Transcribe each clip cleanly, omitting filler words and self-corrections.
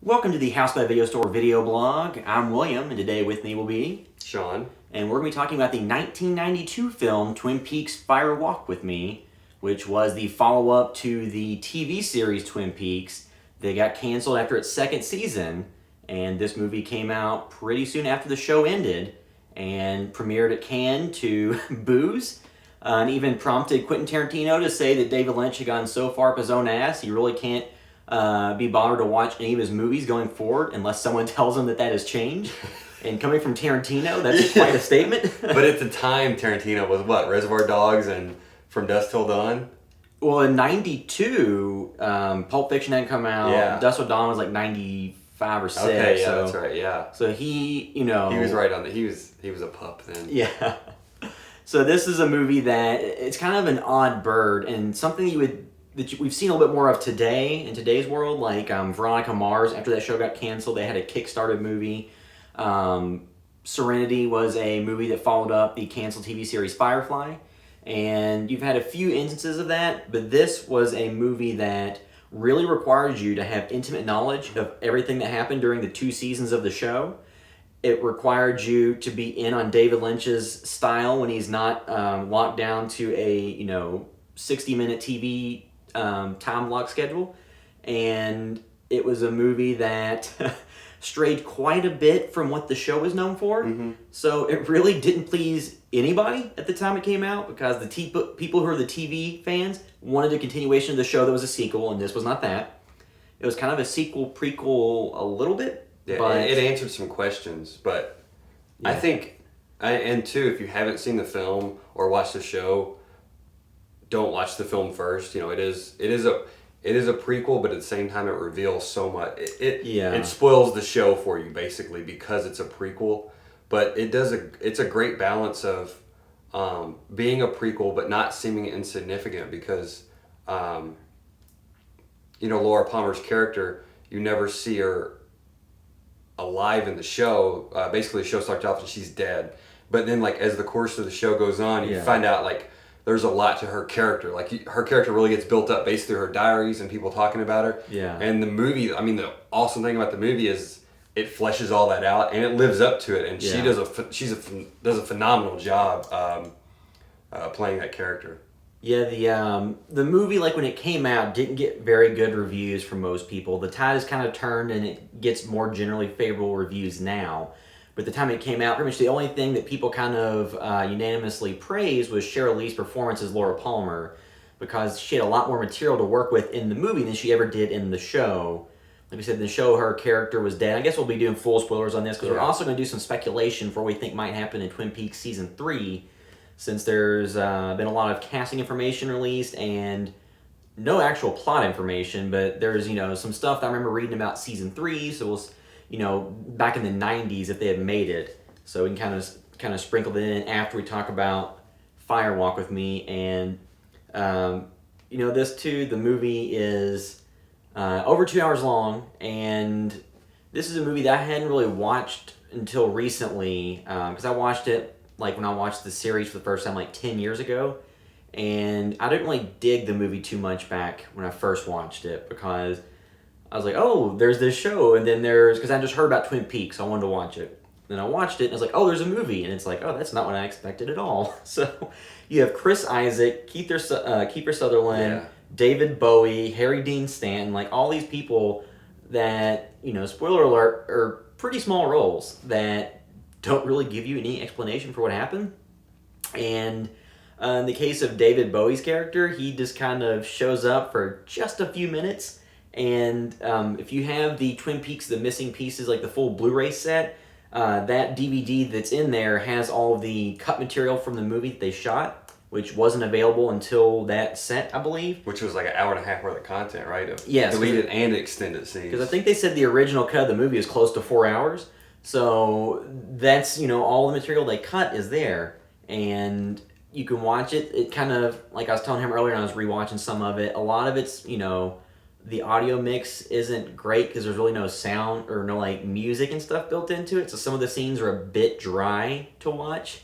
Welcome to the House by Video Store video blog. I'm William, and today with me will be Sean. And we're going to be talking about the 1992 film Twin Peaks Fire Walk with Me, which was the follow-up to the TV series Twin Peaks. They got canceled after its second season, and this movie came out pretty soon after the show ended and premiered at Cannes to boos, and even prompted Quentin Tarantino to say that David Lynch had gotten so far up his own ass he really can't be bothered to watch any of his movies going forward unless someone tells him that has changed. And coming from Tarantino, that's quite a statement. But at the time, Tarantino was what? Reservoir Dogs and From Dusk Till Dawn? Well, in 92, Pulp Fiction hadn't come out. Yeah. Dusk Till Dawn was like 95 or 6. Okay, yeah, so, that's right, yeah. So he, He was right on the... He was a pup then. Yeah. So this is a movie that, it's kind of an odd bird, and something we've seen a little bit more of today, in today's world, like Veronica Mars. After that show got canceled, they had a Kickstarted movie. Serenity was a movie that followed up the canceled TV series Firefly. And you've had a few instances of that, but this was a movie that really requires you to have intimate knowledge of everything that happened during the 2 seasons of the show. It required you to be in on David Lynch's style when he's not locked down to a 60-minute TV time block schedule. And it was a movie that strayed quite a bit from what the show was known for. Mm-hmm. So it really didn't please anybody at the time it came out, because the people who are the TV fans wanted a continuation of the show that was a sequel, and this was not that. It was kind of a sequel prequel a little bit. Yeah, but it answered some questions, but yeah. I think, and too, if you haven't seen the film or watched the show, don't watch the film first. It is a prequel, but at the same time, it reveals so much. It spoils the show for you basically because it's a prequel, but it's a great balance of being a prequel but not seeming insignificant because Laura Palmer's character, you never see her alive in the show. Basically, the show starts off and she's dead, but then as the course of the show goes on, you find out there's a lot to her character. Her character really gets built up based through her diaries and people talking about her. Yeah. And the movie, the awesome thing about the movie is it fleshes all that out and it lives up to it. And she does a phenomenal job playing that character. Yeah, the movie, when it came out, didn't get very good reviews from most people. The tide has kind of turned and it gets more generally favorable reviews now. But at the time it came out, pretty much the only thing that people kind of unanimously praised was Sheryl Lee's performance as Laura Palmer, because she had a lot more material to work with in the movie than she ever did in the show. Like we said, in the show, her character was dead. I guess we'll be doing full spoilers on this, because we're also going to do some speculation for what we think might happen in Twin Peaks Season 3, since there's been a lot of casting information released and no actual plot information, but there's, some stuff that I remember reading about Season 3, so we'll... back in the 90s if they had made it. So we can kind of sprinkle it in after we talk about Fire Walk with Me. And, this too, the movie is over 2 hours long. And this is a movie that I hadn't really watched until recently. Because I watched it, when I watched the series for the first time, 10 years ago. And I didn't really dig the movie too much back when I first watched it, because I was like, oh, there's this show, and then because I just heard about Twin Peaks, so I wanted to watch it. Then I watched it, and I was like, oh, there's a movie, and it's like, oh, that's not what I expected at all. So you have Chris Isaac, Kiefer Sutherland, David Bowie, Harry Dean Stanton, all these people that, spoiler alert, are pretty small roles that don't really give you any explanation for what happened. And in the case of David Bowie's character, he just kind of shows up for just a few minutes. And if you have the Twin Peaks, the missing pieces, the full Blu-ray set, that DVD that's in there has all of the cut material from the movie that they shot, which wasn't available until that set, I believe. Which was an hour and a half worth of content, right? Yes. Deleted and extended scenes. Because I think they said the original cut of the movie is close to 4 hours. So that's, all the material they cut is there. And you can watch it. It kind of, like I was telling him earlier, and I was rewatching some of it, a lot of it's, the audio mix isn't great because there's really no sound or no music and stuff built into it. So some of the scenes are a bit dry to watch.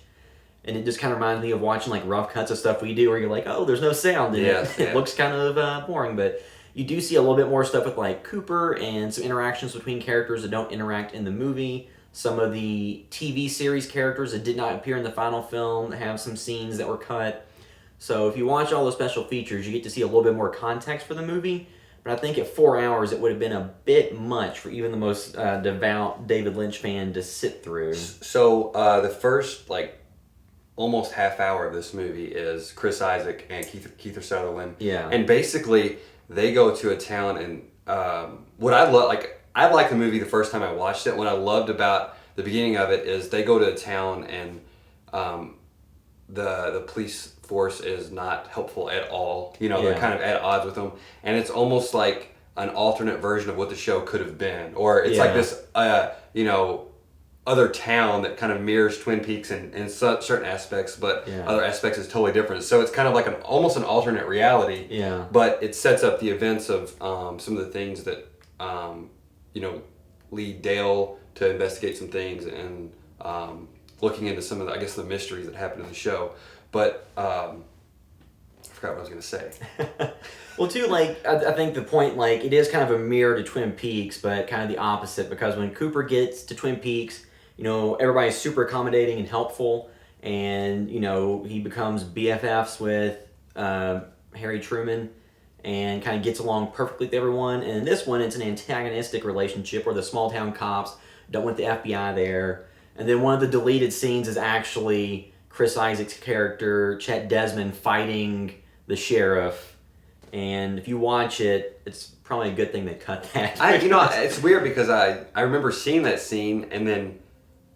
And it just kind of reminds me of watching rough cuts of stuff we do where you're like, oh, there's no sound in it. It looks kind of boring. But You do see a little bit more stuff with like Cooper and some interactions between characters that don't interact in the movie. Some of the TV series characters that did not appear in the final film have some scenes that were cut. So if you watch all the special features, you get to see a little bit more context for the movie. But I think at 4 hours, it would have been a bit much for even the most devout David Lynch fan to sit through. So the first almost half hour of this movie is Chris Isaac and Keith Sutherland. Yeah. And basically, they go to a town, and what I love, I liked the movie the first time I watched it. What I loved about the beginning of it is they go to a town, and the police force is not helpful at all. They're kind of at odds with them, and it's almost like an alternate version of what the show could have been, or it's like this, other town that kind of mirrors Twin Peaks in certain aspects, but other aspects is totally different. So it's kind of like almost an alternate reality. Yeah. But it sets up the events of some of the things that lead Dale to investigate some things and looking into some of the mysteries that happen in the show. But I forgot what I was going to say. Well, too, I think the point, it is kind of a mirror to Twin Peaks, but kind of the opposite, because when Cooper gets to Twin Peaks, everybody's super accommodating and helpful, and, he becomes BFFs with Harry Truman and kind of gets along perfectly with everyone. And in this one, it's an antagonistic relationship where the small town cops don't want the FBI there. And then one of the deleted scenes is actually Chris Isaac's character, Chet Desmond, fighting the sheriff. And if you watch it, it's probably a good thing they cut that. It's weird because I remember seeing that scene, and then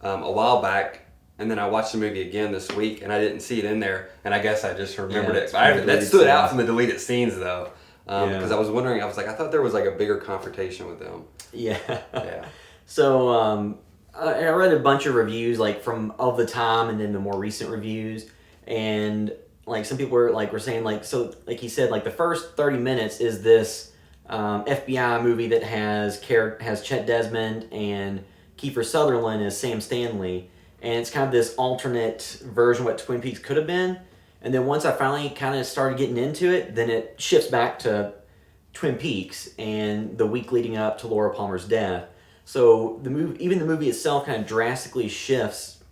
a while back, and then I watched the movie again this week, and I didn't see it in there, and I guess I just remembered it. That stood out from the deleted scenes, though, because I was wondering, I thought there was a bigger confrontation with them. Yeah. Yeah. So I read a bunch of reviews, from of the time and then the more recent reviews, and some people were saying he said the first 30 minutes is this FBI movie that has Chet Desmond and Kiefer Sutherland as Sam Stanley, and it's kind of this alternate version of what Twin Peaks could have been. And then once I finally kind of started getting into it, then it shifts back to Twin Peaks and the week leading up to Laura Palmer's death. So the movie itself kind of drastically shifts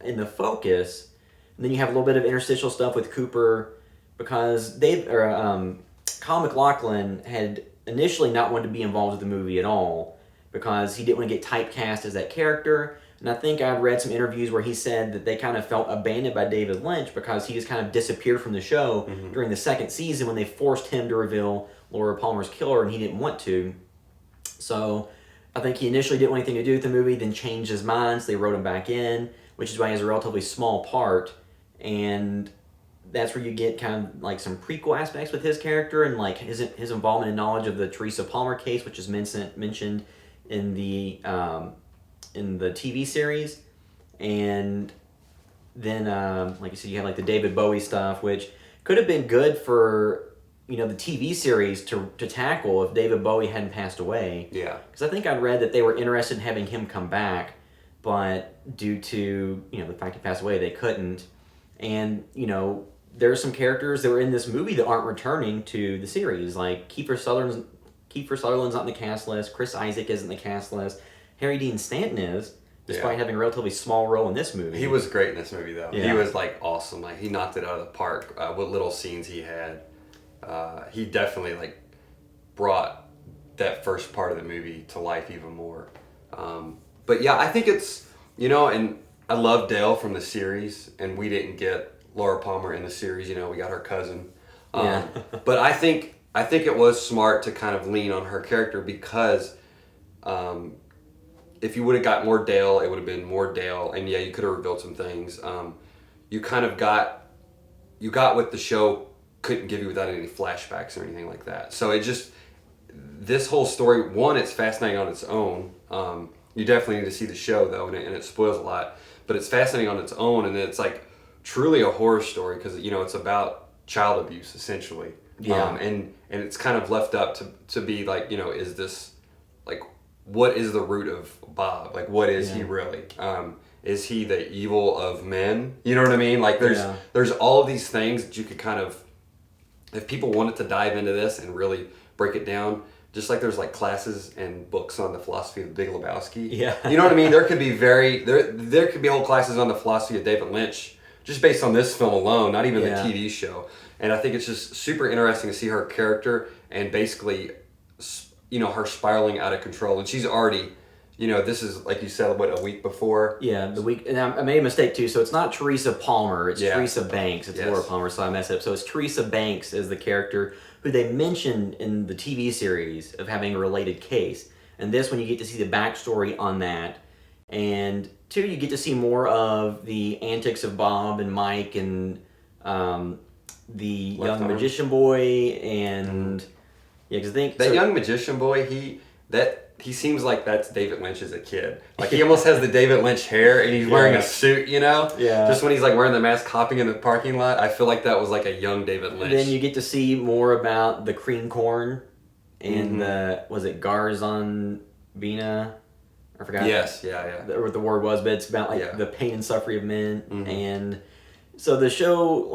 in the focus. And then you have a little bit of interstitial stuff with Cooper, because Kyle MacLachlan had initially not wanted to be involved with the movie at all because he didn't want to get typecast as that character. And I think I've read some interviews where he said that they kind of felt abandoned by David Lynch because he just kind of disappeared from the show during the second season when they forced him to reveal Laura Palmer's killer, and he didn't want to. So I think he initially didn't want anything to do with the movie, then changed his mind, so they wrote him back in, which is why he has a relatively small part. And that's where you get kind of some prequel aspects with his character and his involvement and knowledge of the Teresa Palmer case, which is mentioned in the TV series. And then like you said, you have the David Bowie stuff, which could have been good for the TV series to tackle if David Bowie hadn't passed away. Yeah. Because I think I'd read that they were interested in having him come back, but due to the fact he passed away, they couldn't. And there are some characters that were in this movie that aren't returning to the series, like Kiefer Sutherland's not in the cast list, Chris Isaac isn't in the cast list, Harry Dean Stanton is, despite having a relatively small role in this movie. He was great in this movie, though. Yeah. He was awesome. He knocked it out of the park. What little scenes he had, he definitely brought that first part of the movie to life even more. But yeah, I think it's and I love Dale from the series, and we didn't get Laura Palmer in the series. We got her cousin. But I think it was smart to kind of lean on her character because if you would have got more Dale, it would have been more Dale, and you could have revealed some things. You kind of got what the show couldn't give you without any flashbacks or anything like that. So this whole story, one, it's fascinating on its own. You definitely need to see the show though, and it spoils a lot. But it's fascinating on its own, and it's truly a horror story because it's about child abuse essentially. Yeah. And it's kind of left up to be is this what is the root of Bob? What is he really? Is he the evil of men? You know what I mean? There's all of these things that you could kind of, if people wanted to dive into this and really break it down. Just like there's like classes and books on the philosophy of the Big Lebowski. Yeah. You know what I mean? There could be there could be whole classes on the philosophy of David Lynch just based on this film alone, not even the TV show. And I think it's just super interesting to see her character and basically, her spiraling out of control. And she's already, this is, like you said, a week before? Yeah, the week, and I made a mistake too. So it's not Teresa Palmer, it's Teresa Banks. It's Laura Yes. Palmer, so I messed up. So it's Teresa Banks as the character who they mentioned in the TV series of having a related case. And this one, you get to see the backstory on that. And two, you get to see more of the antics of Bob and Mike and the young magician boy. And yeah, because I think that young magician boy, he seems like that's David Lynch as a kid. Like he almost has the David Lynch hair, and he's wearing a suit, Yeah. Just when he's like wearing the mask, hopping in the parking lot, I feel like that was like a young David Lynch. And then you get to see more about the cream corn and was it Garzonvina? I forgot. Yes, yeah. What the word was, but it's about like the pain and suffering of men, and so the show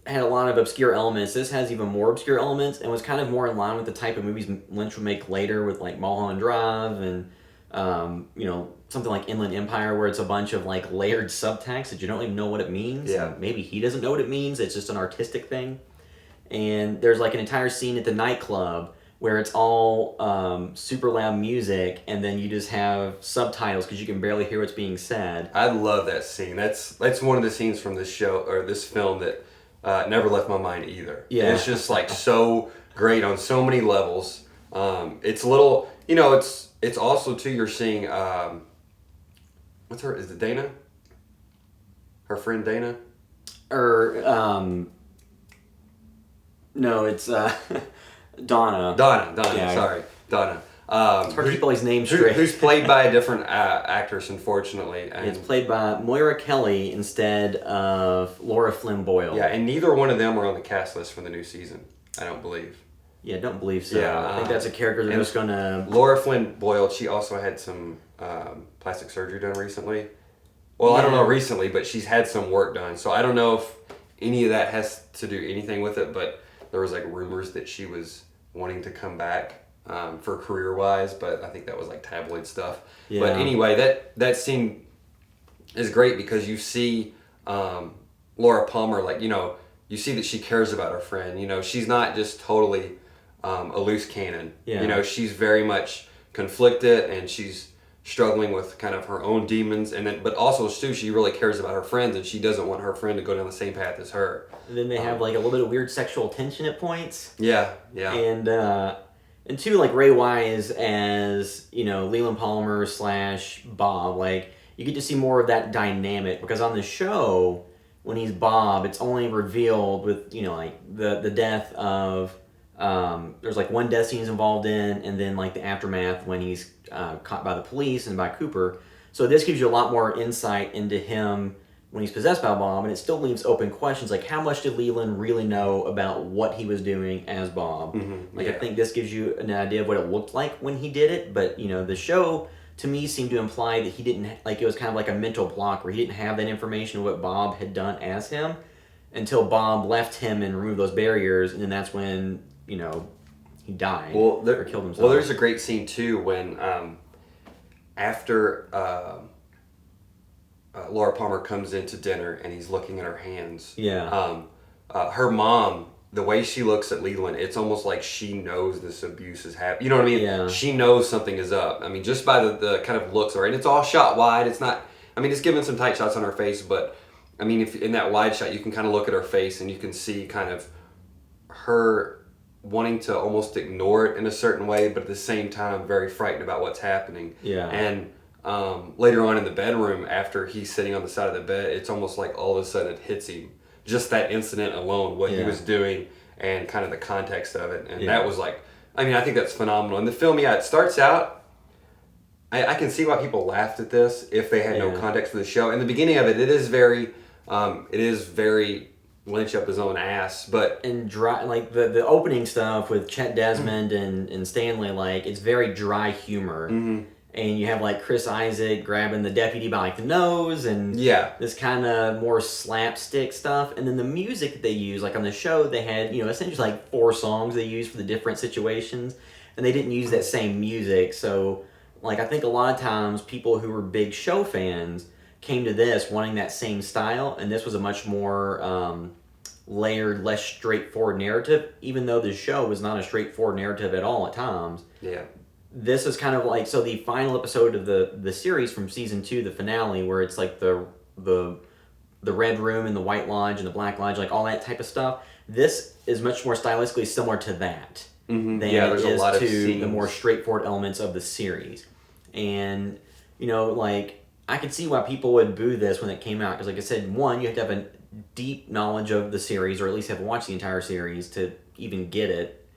had a lot of obscure elements. This has even more obscure elements, and was kind of more in line with the type of movies Lynch would make later, with like Mulholland Drive and something like Inland Empire, where it's a bunch of like layered subtext that you don't even know what it means. Yeah. Maybe he doesn't know what it means. It's just an artistic thing. And there's like an entire scene at the nightclub where it's all super loud music, and then you just have subtitles because you can barely hear what's being said. I love that scene. That's one of the scenes from this show or this film that never left my mind either. Yeah. It's just like so great on so many levels. It's a little, it's also too, you're seeing, is it Dana? Her friend Dana? No, it's Donna. Donna, Yeah. sorry. Donna. It's hard to keep all these names straight. Who's played by a different actress, unfortunately. And it's played by Moira Kelly instead of Laura Flynn Boyle. yeah, and neither one of them are on the cast list for the new season, I don't believe. Yeah, I don't believe so. Yeah, I think that's a character they're just gonna... Laura Flynn Boyle, she also had some plastic surgery done recently. Well, I don't know recently, but she's had some work done. So I don't know if any of that has to do anything with it, but there was like rumors that she was wanting to come back for career-wise, but I think that was like tabloid stuff. Yeah. But anyway, that scene is great because you see Laura Palmer, you see that she cares about her friend. She's not just totally a loose cannon. Yeah. She's very much conflicted, and she's struggling with kind of her own demons, but also too, she really cares about her friends, and she doesn't want her friend to go down the same path as her. And then they have like a little bit of weird sexual tension at points. Yeah. And two, like Ray Wise as Leland Palmer / Bob. Like you get to see more of that dynamic because on the show, when he's Bob, it's only revealed with the death of there's like one death scene he's involved in, and then like the aftermath when he's caught by the police and by Cooper. So this gives you a lot more insight into him when he's possessed by Bob, and it still leaves open questions like how much did Leland really know about what he was doing as Bob? I think this gives you an idea of what it looked like when he did it, but the show to me seemed to imply that he didn't, it was kind of like a mental block where he didn't have that information of what Bob had done as him until Bob left him and removed those barriers, and then that's when he died or killed himself. Well, there's a great scene too when after Laura Palmer comes into dinner and he's looking at her hands. Yeah. Her mom, the way she looks at Leland, it's almost like she knows this abuse is happening. You know what I mean? Yeah. She knows something is up. I mean, just by the kind of looks, and it's all shot wide. It's not. I mean, it's given some tight shots on her face, but I mean, if in that wide shot, you can kind of look at her face and you can see kind of her wanting to almost ignore it in a certain way, but at the same time, very frightened about what's happening. Yeah. And later on in the bedroom, after he's sitting on the side of the bed, it's almost like all of a sudden it hits him. Just that incident alone, what he was doing, and kind of the context of it. And that was like, I mean, I think that's phenomenal. And the film, it starts out, I can see why people laughed at this if they had no context for the show. In the beginning of it, it is very Lynch up his own ass, but and dry, like the opening stuff with Chet Desmond and Stanley, like it's very dry humor, and you have like Chris Isaac grabbing the deputy by like the nose and Yeah. this kind of more slapstick stuff. And then the music that they use, like on the show, they had, you know, essentially like 4 songs they used for the different situations, and they didn't use that same music. So, like, I think a lot of times people who were big show fans came to this wanting that same style, and this was a much more layered, less straightforward narrative, even though the show was not a straightforward narrative at all at times. Yeah. This is kind of like, so the final episode of the series from season 2, the finale, where it's like the red room and the white lodge and the black lodge, like all that type of stuff. This is much more stylistically similar to that than there's it is a lot of to scenes. the more straightforward elements of the series. And, you know, like, I could see why people would boo this when it came out, because like I said, one, you have to have a deep knowledge of the series, or at least have watched the entire series to even get it.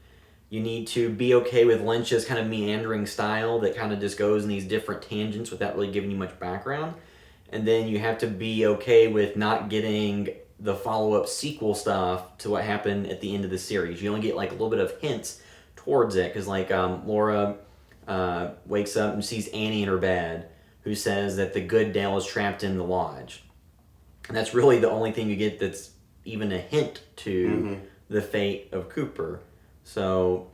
You need to be okay with Lynch's kind of meandering style that kind of just goes in these different tangents without really giving you much background. And then you have to be okay with not getting the follow-up sequel stuff to what happened at the end of the series. You only get like a little bit of hints towards it, because like Laura wakes up and sees Annie in her bed, who says that the good Dale is trapped in the lodge. And that's really the only thing you get that's even a hint to the fate of Cooper. So,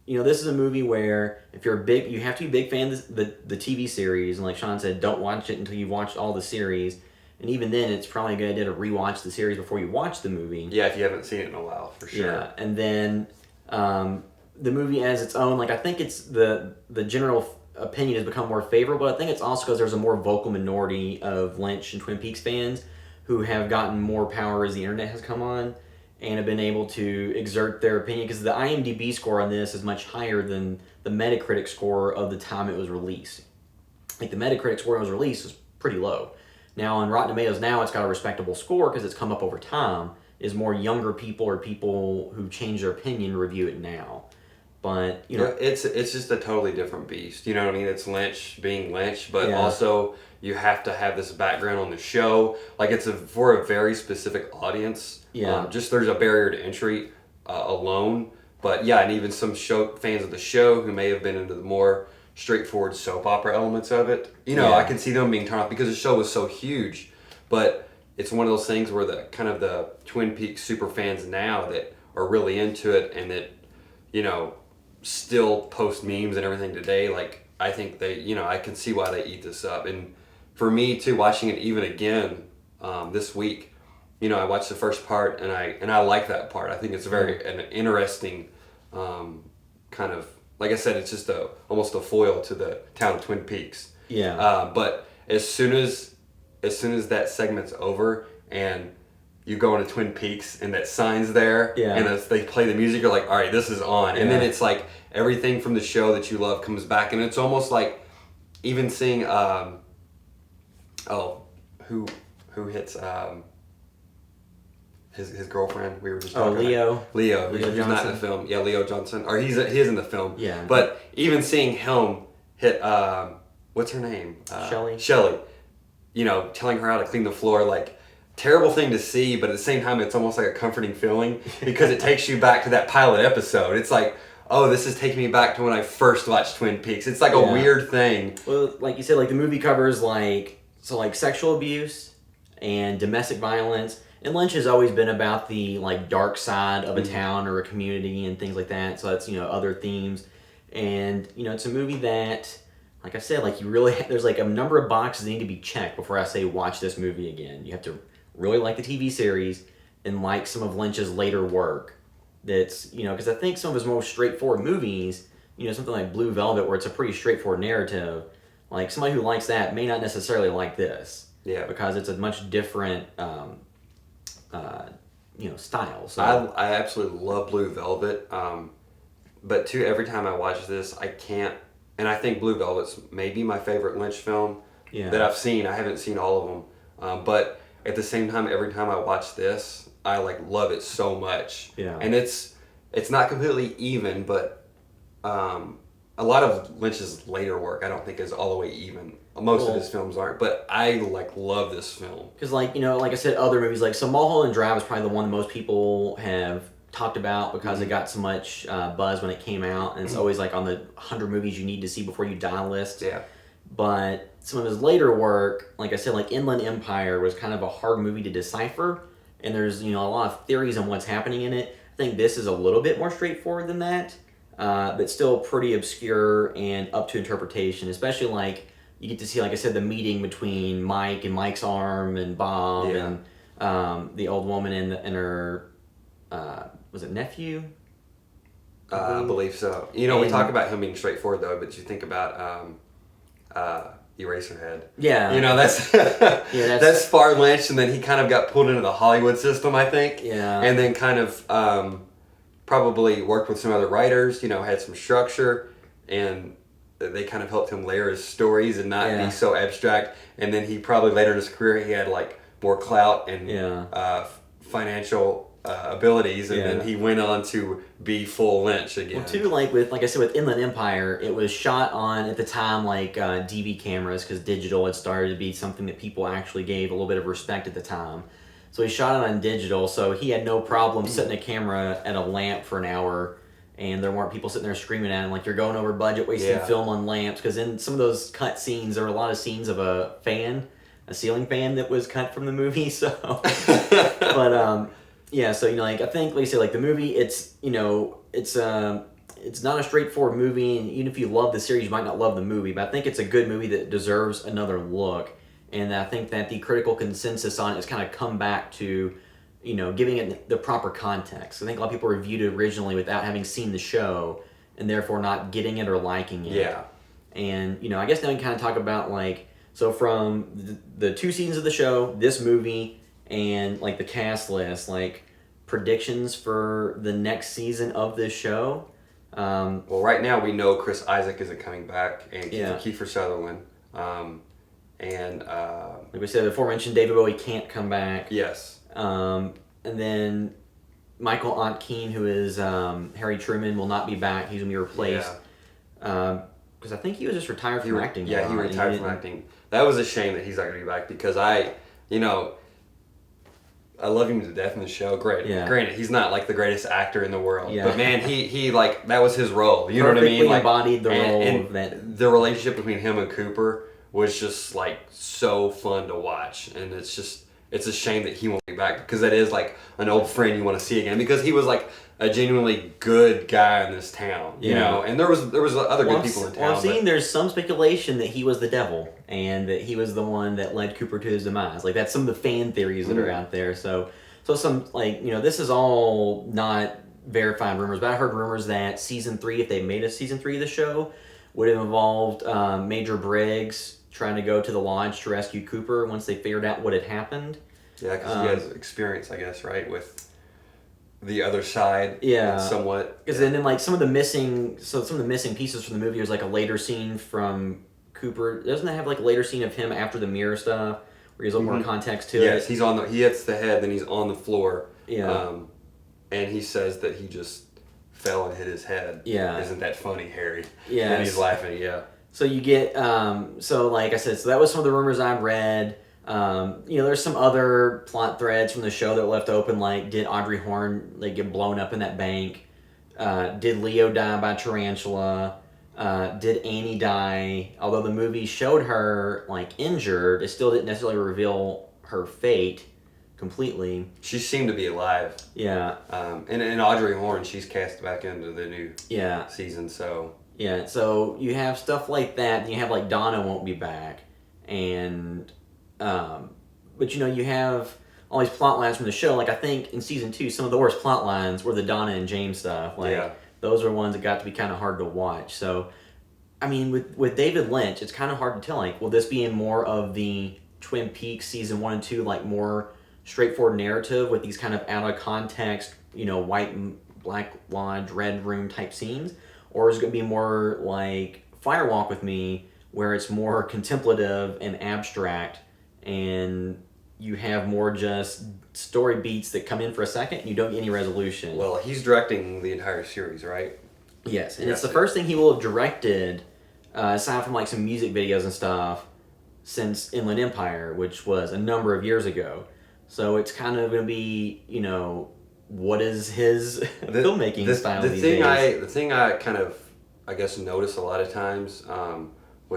you know, this is a movie where if you're you have to be a big fan of the TV series, and like Sean said, don't watch it until you've watched all the series. And even then, it's probably a good idea to rewatch the series before you watch the movie. Yeah, if you haven't seen it in a while, for sure. Yeah, and then the movie as its own, like I think it's the general opinion has become more favorable. I think it's also because there's a more vocal minority of Lynch and Twin Peaks fans who have gotten more power as the internet has come on, and have been able to exert their opinion, because the IMDb score on this is much higher than the Metacritic score of the time it was released. Like, the Metacritic score when it was released was pretty low. Now, on Rotten Tomatoes now, it's got a respectable score because it's come up over time, is more younger people or people who change their opinion review it now. But, you know... Yeah, it's just a totally different beast. You know what I mean? It's Lynch being Lynch, but Yeah. also you have to have this background on the show. Like, it's for a very specific audience. Yeah. Just there's a barrier to entry alone. But yeah, and even some fans of the show who may have been into the more straightforward soap opera elements of it. You know, Yeah. I can see them being turned off because the show was so huge. But it's one of those things where the kind of the Twin Peaks super fans now that are really into it, and that, you know, still post memes and everything today, like, I think they, you know, I can see why they eat this up. And for me too, watching it even again this week, you know, I watched the first part and I like that part. I think it's an interesting kind of, like I said, it's just almost a foil to the town of Twin Peaks. Yeah. But as soon as that segment's over and you go into Twin Peaks and that sign's there, and as they play the music, you're like, all right, this is on. And then it's like everything from the show that you love comes back, and it's almost like even seeing who hits his girlfriend, we were just talking Leo. Leo, who's Johnson. not in the film. Yeah, Leo Johnson, or he is in the film. Yeah. But even seeing him hit what's her name? Shelley. You know, telling her how to clean the floor, like, terrible thing to see, but at the same time, it's almost like a comforting feeling because it takes you back to that pilot episode. It's like, oh, this is taking me back to when I first watched Twin Peaks. It's like a weird thing. Well, like you said, like the movie covers like sexual abuse and domestic violence, and Lynch has always been about the like dark side of a town or a community and things like that. So that's, you know, other themes, and you know, it's a movie that, like I said, like you really there's like a number of boxes that need to be checked before I say watch this movie again. You have to really like the TV series and like some of Lynch's later work. That's, you know, because I think some of his most straightforward movies, you know, something like Blue Velvet, where it's a pretty straightforward narrative, like somebody who likes that may not necessarily like this. Yeah. Because it's a much different, you know, style. So I absolutely love Blue Velvet, but too, every time I watch this, I can't, and I think Blue Velvet's maybe my favorite Lynch film that I've seen. I haven't seen all of them, but at the same time, every time I watch this, I like love it so much. Yeah. And it's not completely even, but a lot of Lynch's later work I don't think is all the way even. Most of his films aren't, but I like love this film. Because, like, you know, like I said, other movies, like, so Mulholland Drive is probably the one that most people have talked about because it got so much buzz when it came out, and it's always like on the 100 movies you need to see before you die list. Yeah. But some of his later work, like I said, like Inland Empire was kind of a hard movie to decipher, and there's a lot of theories on what's happening in it. I think this is a little bit more straightforward than that, but still pretty obscure and up to interpretation. Especially like you get to see, like I said, the meeting between Mike and Mike's arm and Bob Yeah. and the old woman and her was it nephew? I believe so. We And- talk about him being straightforward though, but you think about Eraserhead. Yeah. That's that's- that's far Lynch, and then he kind of got pulled into the Hollywood system, I think. Yeah. And then kind of probably worked with some other writers. Had some structure, and they kind of helped him layer his stories and not Yeah. be so abstract. And then he probably later in his career he had like more clout and financial abilities, and then he went on to be full Lynch again. Well, too, like I said, with Inland Empire, it was shot on at the time like DV cameras because digital had started to be something that people actually gave a little bit of respect at the time. So he shot it on digital, so he had no problem setting a camera at a lamp for an hour, and there weren't people sitting there screaming at him like you're going over budget, wasting film on lamps. Because in some of those cut scenes, there were a lot of scenes of a ceiling fan that was cut from the movie. So, but yeah, so like I think, like you said, like the movie, it's it's not a straightforward movie, and even if you love the series, you might not love the movie. But I think it's a good movie that deserves another look, and I think that the critical consensus on it has kind of come back to, giving it the proper context. I think a lot of people reviewed it originally without having seen the show, and therefore not getting it or liking it. Yeah. And I guess now we can kind of talk about like from the 2 seasons of the show, this movie, and like the cast list, like predictions for the next season of this show. Well, right now we know Chris Isaac isn't coming back, and Yeah. Kiefer Sutherland, and Like we said, the aforementioned David Bowie can't come back. yes, And then Michael Ontkean, who is Harry Truman, will not be back. He's going to be replaced. Because I think he was just retired from acting. Yeah, he retired from acting. That was a shame that he's not going to be back because I love him to death in the show. Great. Yeah. Granted, he's not like the greatest actor in the world, Yeah. but man, he like that was his role. You know what I mean? Perfectly Like, embodied the role and of that. the relationship between him and Cooper was just like so fun to watch, and it's a shame that he won't be back because that is like an old friend you want to see again because he was like a genuinely good guy in this town, you Yeah. know. And there was other good people in town. Well, I've seen there's some speculation that he was the devil and that he was the one that led Cooper to his demise. Like that's some of the fan theories that are out there. So some this is all not verified rumors, but I heard rumors that season 3, if they made a season 3 of the show, would have involved Major Briggs trying to go to the lodge to rescue Cooper once they figured out what had happened. Yeah, because he has experience, I guess, right, with the other side. Yeah, somewhat. Because then, like some of the missing pieces from the movie is like a later scene from Cooper. Doesn't it have like a later scene of him after the mirror stuff, where he has a little more context to it? Yes, he hits the head, then he's on the floor. Yeah. And he says that he just fell and hit his head. Yeah. Isn't that funny, Harry? Yeah. And he's laughing. Yeah. So you get so like I said, so that was some of the rumors I've read. There's some other plot threads from the show that were left open, like did Audrey Horne get blown up in that bank? Did Leo die by tarantula? Did Annie die? Although the movie showed her injured, it still didn't necessarily reveal her fate completely. She seemed to be alive. Yeah. And Audrey Horne, she's cast back into the new season, so. Yeah, so you have stuff like that, and you have Donna won't be back, and but you have all these plot lines from the show. I think in season 2, some of the worst plot lines were the Donna and James stuff. Those are ones that got to be kind of hard to watch. So, I mean, with David Lynch, it's kind of hard to tell. Will this be in more of the Twin Peaks season 1 and 2, more straightforward narrative with these kind of out of context, white and black lodge, red room type scenes? Or is it going to be more like Fire Walk with Me, where it's more contemplative and abstract, and you have more just story beats that come in for a second, and you don't get any resolution? Well, he's directing the entire series, right? Yes, and it's the first thing he will have directed, aside from some music videos and stuff, since Inland Empire, which was a number of years ago. So it's kind of going to be, what is his filmmaking style these days? The thing I kind of, I guess, notice a lot of times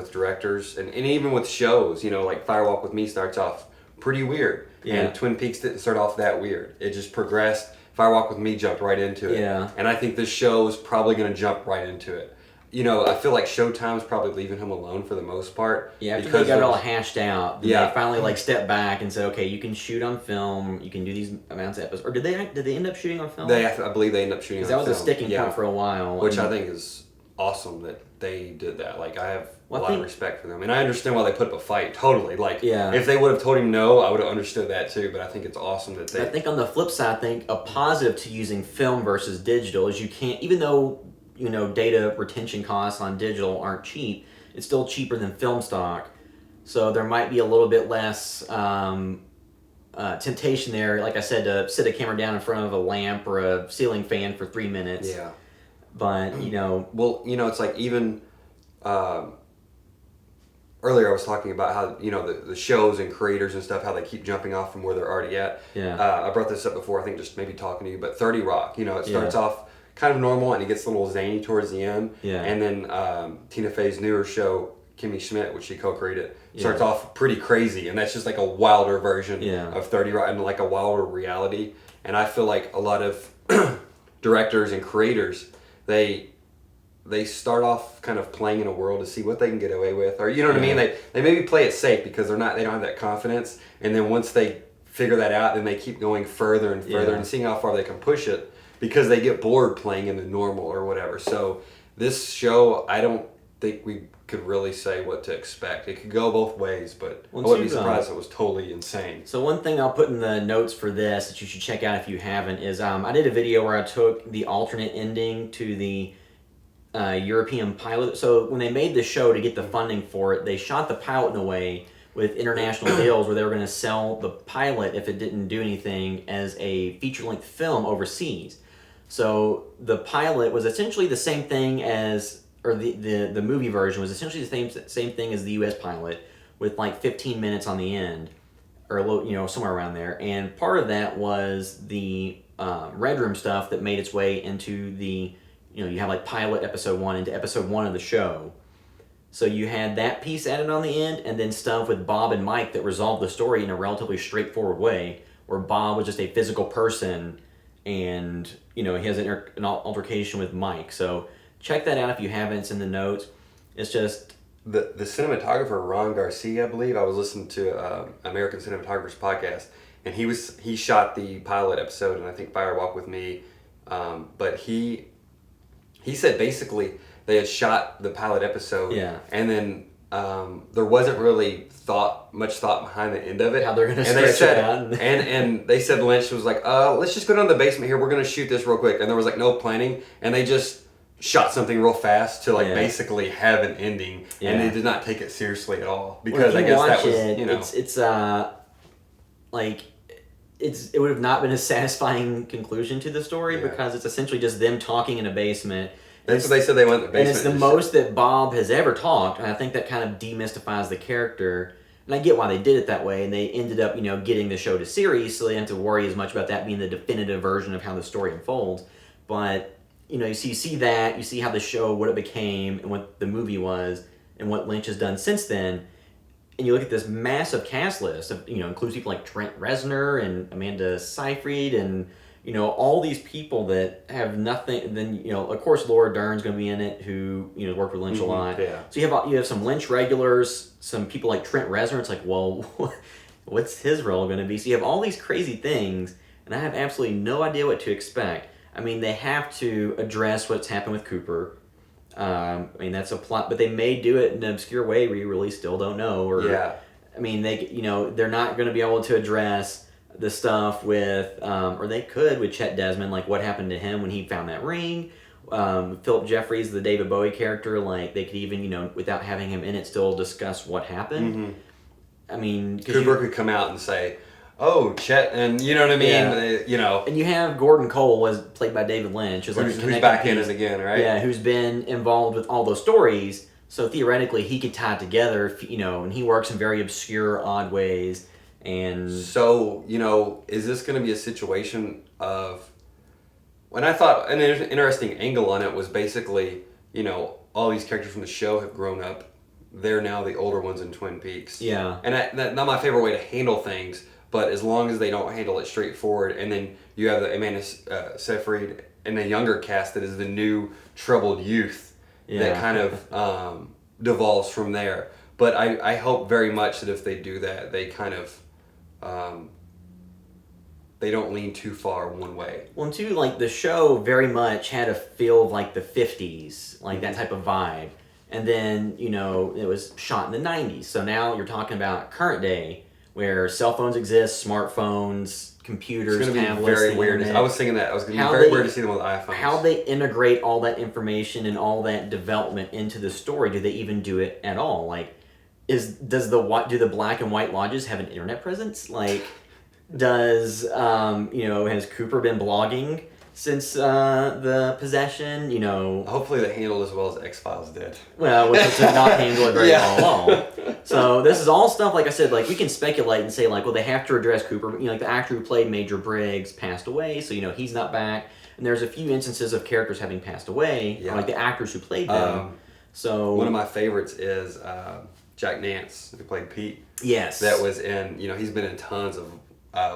with directors and even with shows. You know, like Firewalk with Me starts off pretty weird. Yeah. And Twin Peaks didn't start off that weird. It just progressed. Firewalk with Me jumped right into it. Yeah. And I think this show is probably going to jump right into it. You know, I feel like Showtime's probably leaving him alone for the most part. Yeah, after they got it all hashed out, then they finally like stepped back and said, okay, you can shoot on film, you can do these amounts of episodes. Or did they end up shooting on film? I believe they end up shooting on film. That was a sticking point for a while. Which I think is awesome that they did that. Like, I have a lot of respect for them. And I understand why they put up a fight, totally. Like, if they would have told him no, I would have understood that too. But I think it's awesome that they... I think on the flip side, I think a positive to using film versus digital is you can't, even though, you know, data retention costs on digital aren't cheap, it's still cheaper than film stock. So there might be a little bit less temptation there, like I said, to sit a camera down in front of a lamp or a ceiling fan for 3 minutes. Yeah. But, you know... Well, you know, it's like even... earlier I was talking about how, you know, the shows and creators and stuff, how they keep jumping off from where they're already at. Yeah. I brought this up before, I think just maybe talking to you, but 30 Rock, you know, it starts off kind of normal and it gets a little zany towards the end. Yeah. And then Tina Fey's newer show, Kimmy Schmidt, which she co-created, starts off pretty crazy, and that's just like a wilder version of 30 Rock and like a wilder reality. And I feel like a lot of directors and creators, they start off kind of playing in a world to see what they can get away with, or you know what I mean. They maybe play it safe because they don't have that confidence, and then once they figure that out, then they keep going further and further and seeing how far they can push it because they get bored playing in the normal or whatever. So this show, I don't think we could really say what to expect. It could go both ways, but I wouldn't be surprised if it was totally insane. So one thing I'll put in the notes for this that you should check out if you haven't is I did a video where I took the alternate ending to the European pilot. So when they made the show to get the funding for it, they shot the pilot in a way with international deals where they were going to sell the pilot, if it didn't do anything, as a feature-length film overseas. So the pilot was essentially the same thing as, or the movie version was essentially the same thing as the U.S. pilot, with like 15 minutes on the end, or a little, you know, somewhere around there. And part of that was the Red Room stuff that made its way into the, you know, you have like pilot episode 1 into episode 1 of the show. So you had that piece added on the end, and then stuff with Bob and Mike that resolved the story in a relatively straightforward way, where Bob was just a physical person, and, you know, he has an altercation with Mike. So check that out if you haven't. It's in the notes. It's just... The cinematographer, Ron Garcia, I believe, I was listening to American Cinematographers podcast, and he shot the pilot episode, and I think Firewalk with Me, but he said basically they had shot the pilot episode, and then there wasn't really much thought behind the end of it. How they're going to stretch it out. and they said Lynch was like, let's just go down to the basement here. We're going to shoot this real quick. And there was like no planning. And they just shot something real fast to like basically have an ending. Yeah. And they did not take it seriously at all. Because I guess that was, you know. It would have not been a satisfying conclusion to the story because it's essentially just them talking in a basement. That's what they said, they went in the basement. And it's the most that Bob has ever talked, and I think that kind of demystifies the character. And I get why they did it that way, and they ended up, you know, getting the show to series, so they didn't have to worry as much about that being the definitive version of how the story unfolds. But, you know, you see that, you see how the show, what it became, and what the movie was, and what Lynch has done since then, and you look at this massive cast list of, you know, includes people like Trent Reznor and Amanda Seyfried and, you know, all these people that have nothing. And then, you know, of course, Laura Dern's going to be in it, who, you know, worked with Lynch a lot. Yeah. So you have some Lynch regulars, some people like Trent Reznor. It's like, well, what's his role going to be? So you have all these crazy things, and I have absolutely no idea what to expect. I mean, they have to address what's happened with Cooper. I mean, that's a plot, but they may do it in an obscure way where you really still don't know. Or, I mean, they're not going to be able to address the stuff with, or they could with Chet Desmond, like what happened to him when he found that ring. Philip Jeffries, the David Bowie character, like they could even, you know, without having him in it, still discuss what happened. Mm-hmm. I mean, Cooper could come out and say, "Oh, Chet," and you know what I mean. Yeah. You know, and you have Gordon Cole, was played by David Lynch, who's back in it again, right? Yeah, who's been involved with all those stories. So theoretically, he could tie it together, if, you know, and he works in very obscure, odd ways. And so, you know, is this going to be a situation of, when I thought an interesting angle on it was basically, you know, all these characters from the show have grown up they're now the older ones in Twin Peaks. Yeah. And that's not my favorite way to handle things, but as long as they don't handle it straightforward, and then you have the Amanda Seyfried and the younger cast that is the new troubled youth that kind of devolves from there. But I hope very much that if they do that, they kind of they don't lean too far one way. Well, and two, like, the show very much had a feel of, like, the 50s, like, that type of vibe. And then, you know, it was shot in the 90s. So now you're talking about current day, where cell phones exist, smartphones, computers, It's going to be tablets, very weird. I was thinking that. I was going to be very weird to see them on the iPhones. How they integrate all that information and all that development into the story? Do they even do it at all? Like, do the black and white lodges have an internet presence? Like, has Cooper been blogging since the possession? You know, hopefully they handled it as well as X-Files did. Well, which did not handle it very well at all. So this is all stuff, like I said, like, we can speculate and say, like, well, they have to address Cooper. You know, like, the actor who played Major Briggs passed away, so, you know, he's not back. And there's a few instances of characters having passed away, or, like, the actors who played them. So one of my favorites is Jack Nance, who played Pete. Yes. That was in, you know, he's been in tons of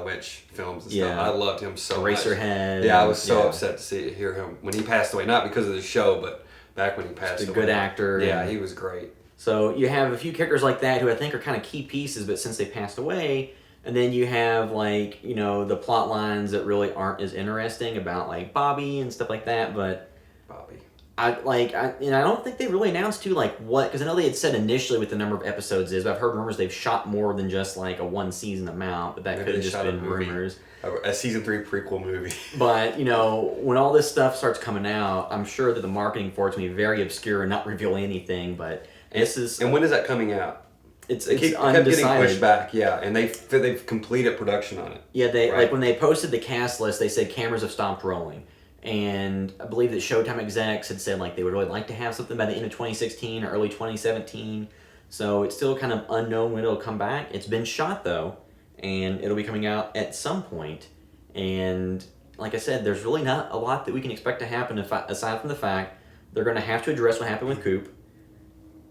Lynch films and stuff. I loved him so much. Eraserhead. Yeah, I was so upset to hear him when he passed away. Not because of the show, but back when he passed away. A good actor. Yeah, he was great. So you have a few characters like that who I think are kind of key pieces, but since they passed away, and then you have, like, you know, the plot lines that really aren't as interesting about, like, Bobby and stuff like that. But Bobby. I don't think they really announced too, like, what, because I know they had said initially what the number of episodes is, but I've heard rumors they've shot more than just, like, a one season amount, but that could have just been rumors. A season 3 prequel movie. But, you know, when all this stuff starts coming out, I'm sure that the marketing for it's going to be very obscure and not reveal anything, but and when is that coming out? It's kept undecided. Getting pushed back, yeah, and they've completed production on it. Yeah, like, when they posted the cast list, they said cameras have stopped rolling. And I believe that Showtime execs had said, like, they would really like to have something by the end of 2016 or early 2017. So it's still kind of unknown when it'll come back. It's been shot, though, and it'll be coming out at some point. And like I said, there's really not a lot that we can expect to happen aside from the fact they're going to have to address what happened with Coop.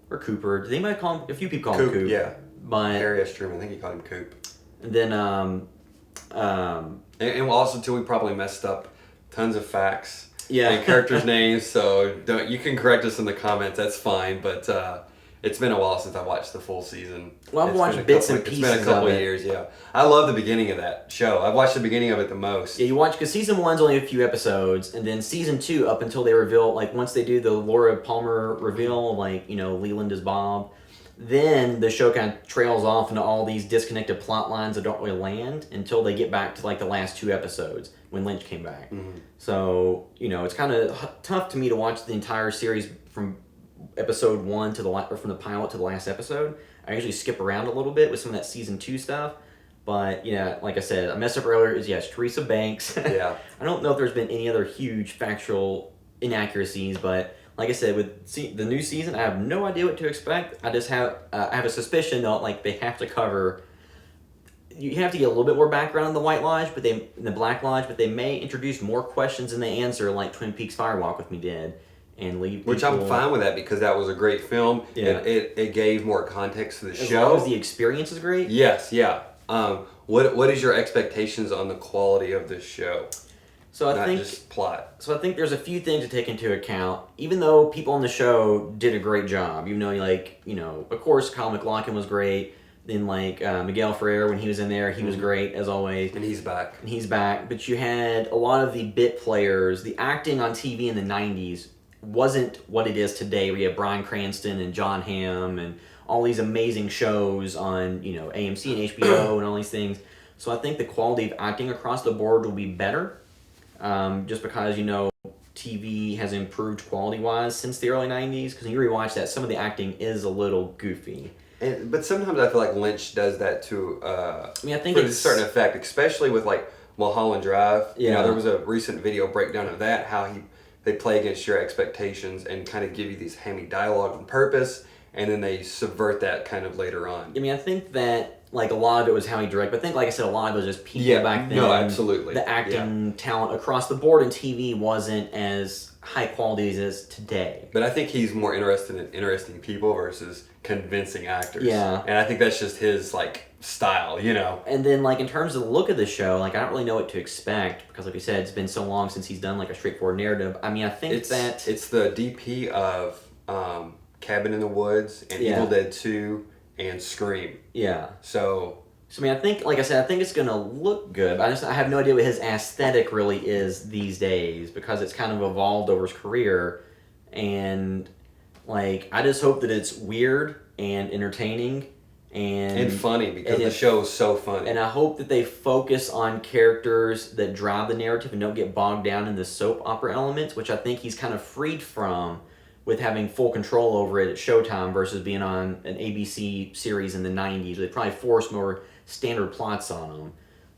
Or Cooper. Did anybody call him? A few people call him Coop. Yeah. But Harry S. Truman, I think he called him Coop. And then, and also, too, we probably messed up tons of facts. Yeah. And characters' names, so you can correct us in the comments, that's fine, but it's been a while since I watched the full season. Well, I've watched bits and pieces of it. It's been a couple of years, yeah. I love the beginning of that show. I've watched the beginning of it the most. Yeah, you watch, because season 1's only a few episodes, and then season 2, up until they reveal, like, once they do the Laura Palmer reveal, like, you know, Leland is Bob, then the show kind of trails off into all these disconnected plot lines that don't really land until they get back to, like, the last 2 episodes when Lynch came back. Mm-hmm. So, you know, it's kind of tough to me to watch the entire series from episode 1 to from the pilot to the last episode. I usually skip around a little bit with some of that season 2 stuff. But, yeah, like I said, I messed up earlier. Yes, Teresa Banks. Yeah. I don't know if there's been any other huge factual inaccuracies, but like I said, with the new season, I have no idea what to expect. I just have I have a suspicion that, like, they have to cover. You have to get a little bit more background on the White Lodge, in the Black Lodge, but they may introduce more questions than they answer, like Twin Peaks Fire Walk with Me did, and leave. Which I'm fine with that, because that was a great film. Yeah. It gave more context to the show. As long as the experience is great. Yes, yeah. What is your expectations on the quality of this show? So I think just plot. So I think there's a few things to take into account. Even though people on the show did a great job, even though, like, you know, of course, Kyle MacLachlan was great. Then, like, Miguel Ferrer, when he was in there, he was great, as always. And he's back. But you had a lot of the bit players. The acting on TV in the 90s wasn't what it is today, where you have Bryan Cranston and John Hamm and all these amazing shows on, you know, AMC and HBO and all these things. So I think the quality of acting across the board will be better, just because, you know, TV has improved quality-wise since the early 90s. Because when you rewatch that, some of the acting is a little goofy. But sometimes I feel like Lynch does that to I think for a certain effect, especially with, like, Mulholland Drive. Yeah. You know, there was a recent video breakdown of that, how they play against your expectations and kind of give you these hammy dialogue on purpose, and then they subvert that kind of later on. I mean, I think that, like, a lot of it was how he directed, but I think, like I said, a lot of it was just people back then. No, absolutely. The acting talent across the board in TV wasn't as high quality as it is today. But I think he's more interested in interesting people versus convincing actors. Yeah. And I think that's just his like style, you know. And then like in terms of the look of the show, like I don't really know what to expect because like we said, it's been so long since he's done like a straightforward narrative. I mean, I think It's that the DP of Cabin in the Woods and Yeah. Evil Dead 2 and Scream. yeah. So So I mean, I think, like I said, I think it's gonna look good. But I have no idea what his aesthetic really is these days because it's kind of evolved over his career, and like I just hope that it's weird and entertaining and funny because and the show is so funny. And I hope that they focus on characters that drive the narrative and don't get bogged down in the soap opera elements, which I think he's kind of freed from with having full control over it at Showtime versus being on an ABC series in the 90s. They probably forced more standard plots on them.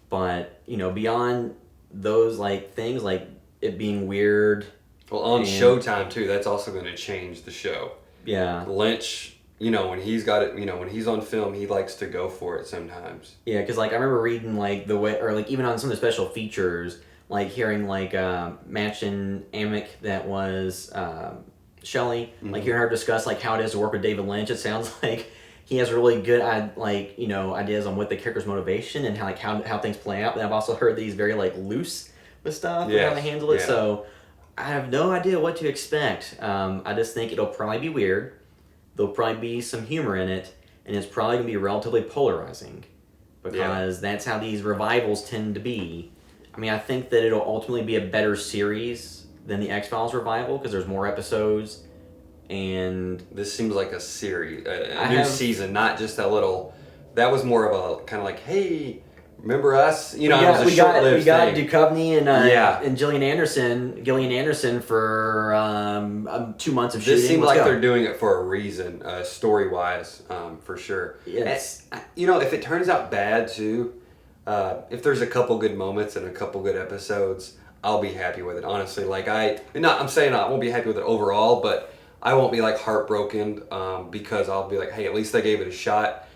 But, you know, beyond those like things like it being weird. Well, on and- Showtime too, that's also going to change the show. Yeah. Lynch, you know, when he's got it, you know, when he's on film, he likes to go for it sometimes. Yeah, because like I remember reading like the way, or like even on some of the special features, like hearing like Machen Amick that was Shelley, like hearing her discuss like how it is to work with David Lynch. It sounds like he has really good like you know ideas on what the character's motivation and how things play out. But I've also heard that he's very like loose with stuff and how they handle it. Yeah. So I have no idea what to expect. I just think it'll probably be weird. There'll probably be some humor in it, and it's probably going to be relatively polarizing because that's how these revivals tend to be. I mean, I think that it'll ultimately be a better series than the X-Files revival because there's more episodes, and This seems like a series, a I new have- season, not just a little. That was more of a kind of like, hey, remember us? You know, it was a we got short-lived thing. Duchovny and Yeah. and Gillian Anderson for 2 months of shooting. This seems Let's like go. they're doing it for a reason, story-wise, for sure. Yes. And, you know, if it turns out bad too, if there's a couple good moments and a couple good episodes, I'll be happy with it. Honestly, like I'm saying I won't be happy with it overall, but I won't be like heartbroken because I'll be like, hey, at least I gave it a shot.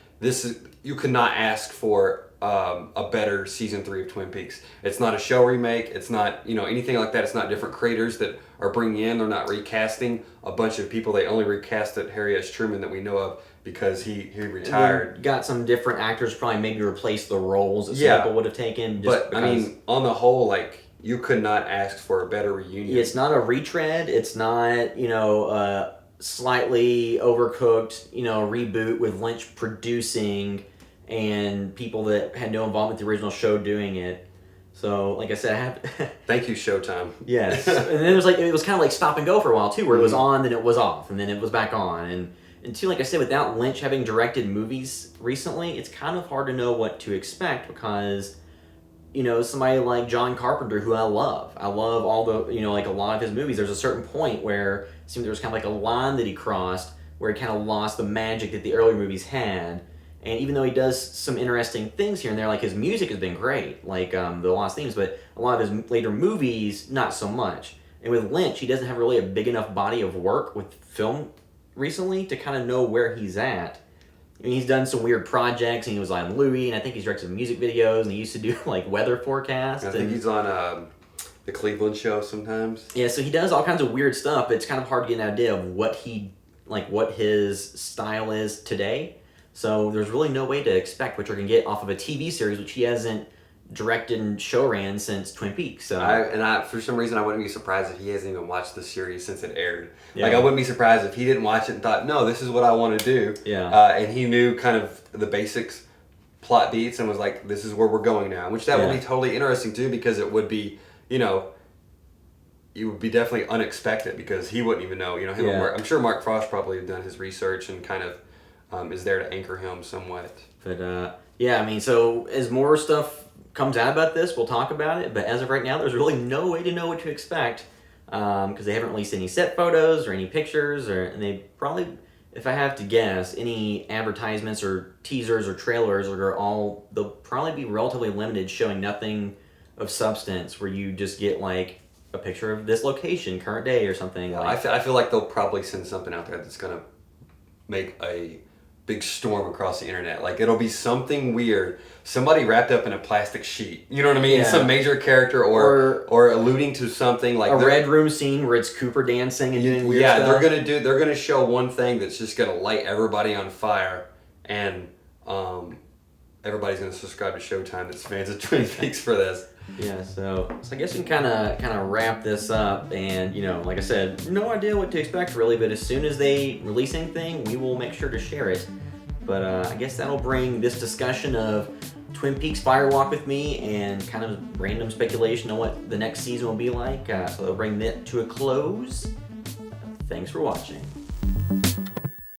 You could not ask for a better season 3 of Twin Peaks. It's not a show remake. It's not anything like that. It's not different creators that are bringing in. They're not recasting a bunch of people. They only recasted Harry S. Truman that we know of because he retired. And got some different actors probably maybe replace the roles that some Yeah. people would have taken. But I mean, on the whole, like you could not ask for a better reunion. It's not a retread. It's not slightly overcooked reboot with Lynch producing and people that had no involvement with the original show doing it. So, like I said, I have. Thank you, Showtime. Yes, and then it was kind of like stop and go for a while too, where it was on, then it was off, and then it was back on, and two, like I said, without Lynch having directed movies recently, it's kind of hard to know what to expect because, somebody like John Carpenter, who I love all the like a lot of his movies. There's a certain point where it seemed there was kind of like a line that he crossed where he kind of lost the magic that the earlier movies had. And even though he does some interesting things here and there, like his music has been great, like the Lost Themes, but a lot of his later movies, not so much. And with Lynch, he doesn't have really a big enough body of work with film recently to kind of know where he's at. I mean, he's done some weird projects, and he was on Louis, and I think he's directed some music videos, and he used to do like weather forecasts. I think he's on the Cleveland Show sometimes. Yeah, so he does all kinds of weird stuff, but it's kind of hard to get an idea of what his style is today. So there's really no way to expect what you're going to get off of a TV series, which he hasn't directed and show ran since Twin Peaks. So I for some reason I wouldn't be surprised if he hasn't even watched the series since it aired. Yeah. Like I wouldn't be surprised if he didn't watch it and thought, no, this is what I want to do. Yeah. And he knew kind of the basics, plot beats, and was like, this is where we're going now. Which that would be totally interesting too, because it would be, it would be definitely unexpected because he wouldn't even know. Him and Mark, I'm sure Mark Frost probably had done his research and kind of is there to anchor him somewhat. But yeah, I mean, so as more stuff comes out about this, we'll talk about it. But as of right now, there's really no way to know what to expect because they haven't released any set photos or any pictures, and they probably, if I have to guess, any advertisements or teasers or trailers they'll probably be relatively limited, showing nothing of substance, where you just get like a picture of this location, current day, or something. I feel like they'll probably send something out there that's gonna make a big storm across the internet. Like it'll be something weird. Somebody wrapped up in a plastic sheet. You know what I mean? Yeah. Some major character or alluding to something like a red room scene where it's Cooper dancing and doing weird stuff. they're gonna show one thing that's just gonna light everybody on fire, and everybody's gonna subscribe to Showtime that's fans of Twin Peaks for this. Yeah, so I guess we can kind of wrap this up, and like I said, no idea what to expect really, but as soon as they release anything, we will make sure to share it. But I guess that'll bring this discussion of Twin Peaks Fire Walk with Me and kind of random speculation on what the next season will be like. So that'll bring that to a close. Thanks for watching.